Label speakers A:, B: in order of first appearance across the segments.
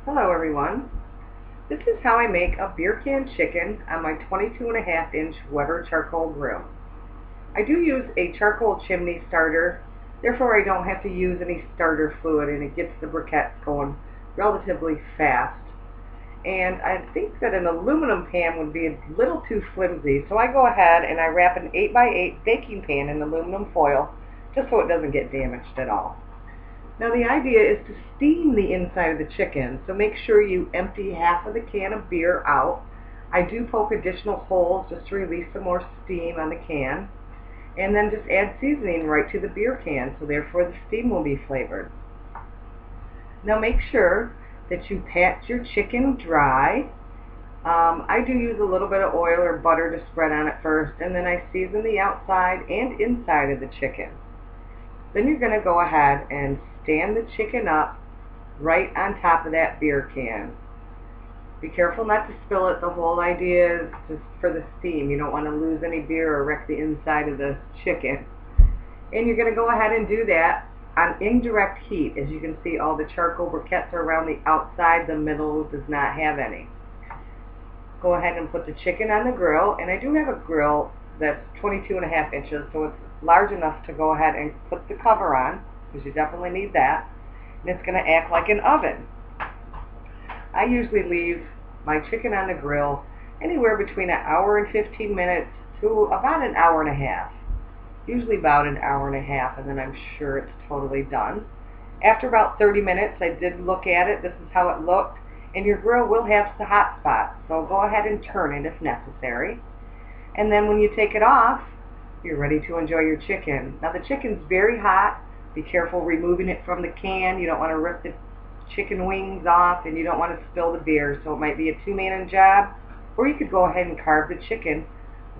A: Hello everyone. This is how I make a beer can chicken on my 22.5-inch Weber charcoal grill. I do use a charcoal chimney starter, therefore I don't have to use any starter fluid and it gets the briquettes going relatively fast. And I think that an aluminum pan would be a little too flimsy, so I go ahead and I wrap an 8x8 baking pan in aluminum foil just so it doesn't get damaged at all. Now the idea is to steam the inside of the chicken, so make sure you empty half of the can of beer out. I do poke additional holes just to release some more steam on the can, and then just add seasoning right to the beer can, so therefore the steam will be flavored. Now make sure that you pat your chicken dry. I do use a little bit of oil or butter to spread on it first, and then I season the outside and inside of the chicken. Then you're going to go ahead and stand the chicken up right on top of that beer can. Be careful not to spill it. The whole idea is just for the steam. You don't want to lose any beer or wreck the inside of the chicken. And you're going to go ahead and do that on indirect heat. As you can see, all the charcoal briquettes are around the outside. The middle does not have any. Go ahead and put the chicken on the grill. And I do have a grill that's 22.5 inches, so it's large enough to go ahead and put the cover on, because you definitely need that. And it's going to act like an oven. I usually leave my chicken on the grill anywhere between an hour and 15 minutes to about an hour and a half. Usually about an hour and a half, and then I'm sure it's totally done. After about 30 minutes, I did look at it. This is how it looked. And your grill will have some hot spots, so go ahead and turn it if necessary. And then when you take it off, you're ready to enjoy your chicken. Now the chicken's very hot. Be careful removing it from the can. You don't want to rip the chicken wings off, and you don't want to spill the beer, so it might be a two-man job. Or you could go ahead and carve the chicken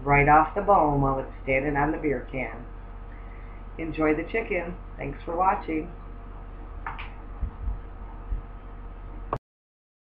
A: right off the bone while it's standing on the beer can. Enjoy the chicken. Thanks for watching.